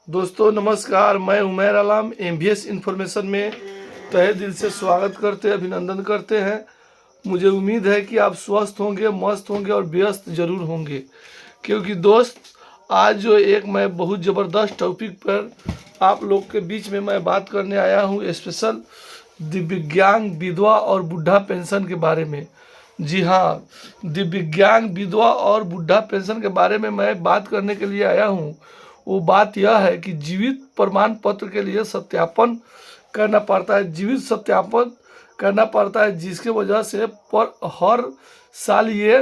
दोस्तों नमस्कार, मैं उमैर आलम एमबीएस इन्फॉर्मेशन में तहे दिल से स्वागत करते हैं, अभिनंदन करते हैं। मुझे उम्मीद है कि आप स्वस्थ होंगे, मस्त होंगे और व्यस्त जरूर होंगे, क्योंकि दोस्त आज जो एक मैं बहुत ज़बरदस्त टॉपिक पर आप लोग के बीच में मैं बात करने आया हूँ, स्पेशल दिव्यांग विधवा और बुढ़ा पेंशन के बारे में। जी हाँ, दिव्यांग विधवा और बुढ़ा पेंशन के बारे में मैं बात करने के लिए आया हूँ। वो बात यह है कि जीवित प्रमाण पत्र के लिए सत्यापन करना पड़ता है, जीवित सत्यापन करना पड़ता है, जिसके वजह से पर हर साल ये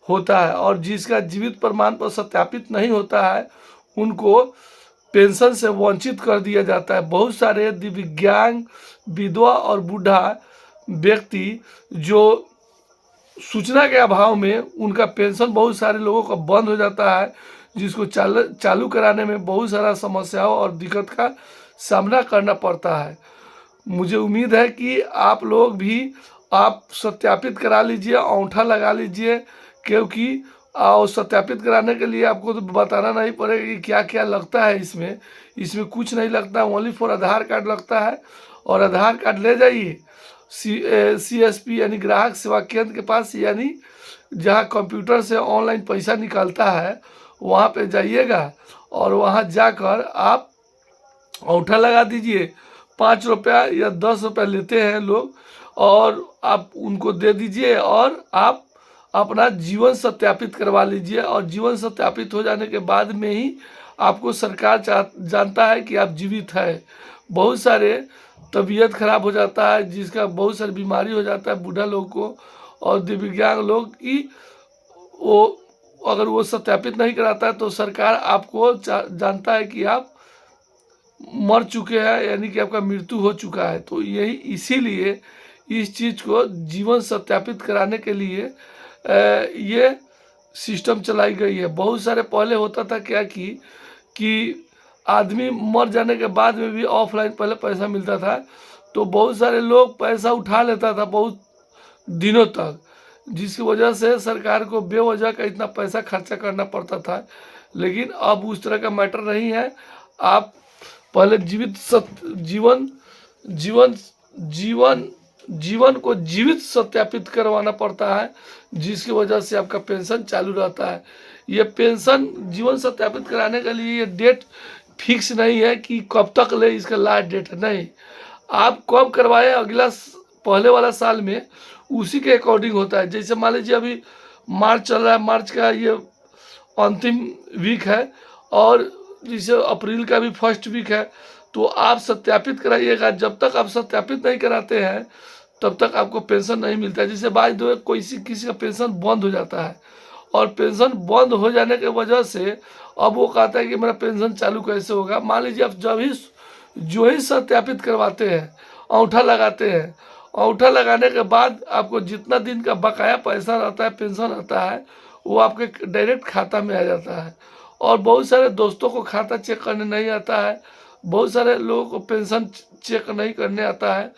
होता है। और जिसका जीवित प्रमाण पत्र सत्यापित नहीं होता है उनको पेंशन से वंचित कर दिया जाता है। बहुत सारे दिव्यांग विधवा और बूढ़ा व्यक्ति जो सूचना के अभाव में उनका पेंशन बहुत सारे लोगों का बंद हो जाता है, जिसको चालू कराने में बहुत सारा समस्याओं और दिक्कत का सामना करना पड़ता है। मुझे उम्मीद है कि आप लोग भी आप सत्यापित करा लीजिए, अंगूठा लगा लीजिए, क्योंकि सत्यापित कराने के लिए आपको तो बताना नहीं पड़ेगा कि क्या क्या लगता है। इसमें कुछ नहीं लगता, ओनली फॉर आधार कार्ड लगता है। और आधार कार्ड ले जाइए CSP यानी ग्राहक सेवा केंद्र के पास, यानी जहाँ कंप्यूटर से ऑनलाइन पैसा निकलता है वहाँ पे जाइएगा और वहाँ जाकर आप अंगूठा लगा दीजिए। 5 रुपया या 10 रुपया लेते हैं लोग, और आप उनको दे दीजिए और आप अपना जीवन सत्यापित करवा लीजिए। और जीवन सत्यापित हो जाने के बाद में ही आपको सरकार जानता है कि आप जीवित हैं। बहुत सारे तबीयत खराब हो जाता है, जिसका बहुत सारी बीमारी हो जाता है बूढ़ा लोग को और दिव्यांग लोग की, वो अगर वो सत्यापित नहीं कराता है तो सरकार आपको जानता है कि आप मर चुके हैं, यानी कि आपका मृत्यु हो चुका है। तो यही इसीलिए इस चीज़ को जीवन सत्यापित कराने के लिए ये सिस्टम चलाई गई है। बहुत सारे पहले होता था क्या कि आदमी मर जाने के बाद में भी ऑफलाइन पहले पैसा मिलता था, तो बहुत सारे लोग पैसा उठा लेता था बहुत दिनों तक, जिसकी वजह से सरकार को बेवजह का इतना पैसा खर्चा करना पड़ता था। लेकिन अब उस तरह का मैटर नहीं है। आप पहले जीवन को जीवित सत्यापित करवाना पड़ता है, जिसकी वजह से आपका पेंशन चालू रहता है। ये पेंशन जीवन सत्यापित कराने के लिए ये डेट फिक्स नहीं है कि कब तक ले, इसका लास्ट डेट है नहीं। आप कब करवाएं अगला पहले वाला साल में उसी के अकॉर्डिंग होता है। जैसे मान लीजिए अभी मार्च चल रहा है, मार्च का ये अंतिम वीक है और जैसे अप्रैल का भी फर्स्ट वीक है, तो आप सत्यापित कराइएगा। जब तक आप सत्यापित नहीं कराते हैं तब तक आपको पेंशन नहीं मिलता है। जैसे बाय द वे किसी का पेंशन बंद हो जाता है, और पेंशन बंद हो जाने की वजह से अब वो कहता है कि मेरा पेंशन चालू कैसे होगा। मान लीजिए आप जो ही सत्यापित करवाते हैं, अंगूठा लगाते हैं, अंगूठा लगाने के बाद आपको जितना दिन का बकाया पैसा रहता है, पेंशन रहता है, वो आपके डायरेक्ट खाता में आ जाता है। और बहुत सारे दोस्तों को खाता चेक करने नहीं आता है, बहुत सारे लोगों को पेंशन चेक नहीं करने आता है।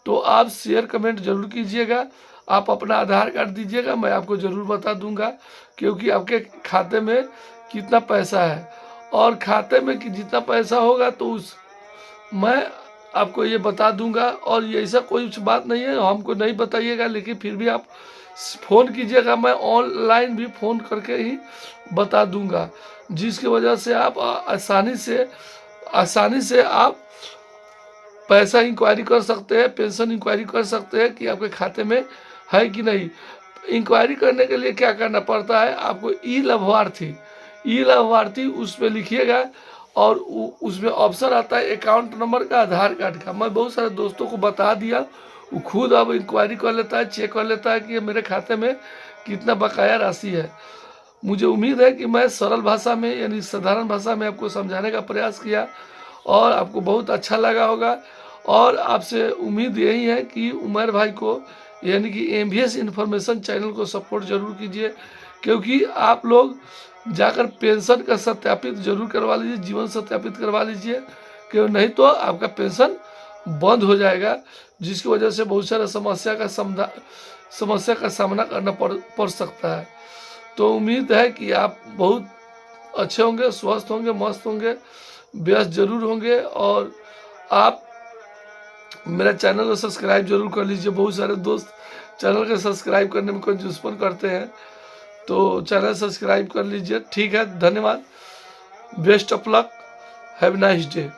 तो आप शेयर कमेंट जरूर कीजिएगा, आप अपना आधार कार्ड दीजिएगा, मैं आपको ज़रूर बता दूंगा क्योंकि आपके खाते में कितना पैसा है। और खाते में कि जितना पैसा होगा तो मैं आपको ये बता दूंगा। और ये ऐसा कोई बात नहीं है हमको नहीं बताइएगा, लेकिन फिर भी आप फ़ोन कीजिएगा, मैं ऑनलाइन भी फ़ोन करके ही बता दूंगा, जिसकी वजह से आप आसानी से आप पैसा इंक्वायरी कर सकते हैं, पेंशन इंक्वायरी कर सकते हैं कि आपके खाते में है कि नहीं। इंक्वायरी करने के लिए क्या करना पड़ता है, आपको ई लाभार्थी उस पर लिखिएगा और उसमें ऑप्शन आता है अकाउंट नंबर का, आधार कार्ड का। मैं बहुत सारे दोस्तों को बता दिया, वो खुद अब इंक्वायरी कर लेता है, चेक कर लेता है कि मेरे खाते में कितना बकाया राशि है। मुझे उम्मीद है कि मैं सरल भाषा में यानी साधारण भाषा में आपको समझाने का प्रयास किया और आपको बहुत अच्छा लगा होगा। और आपसे उम्मीद यही है कि उमर भाई को यानी कि एमबीएस इन्फॉर्मेशन चैनल को सपोर्ट जरूर कीजिए, क्योंकि आप लोग जाकर पेंशन का सत्यापित जरूर करवा लीजिए, जीवन सत्यापित करवा लीजिए, क्यों नहीं तो आपका पेंशन बंद हो जाएगा, जिसकी वजह से बहुत सारा समस्या का सामना करना पड़ सकता है। तो उम्मीद है कि आप बहुत अच्छे होंगे, स्वस्थ होंगे, मस्त होंगे। व्यस्त जरूर होंगे। और आप मेरा चैनल को सब्सक्राइब जरूर कर लीजिए। बहुत सारे दोस्त चैनल को सब्सक्राइब करने में कंजूसपन करते हैं, तो चैनल सब्सक्राइब कर लीजिए। ठीक है, धन्यवाद। Best of luck, have nice day.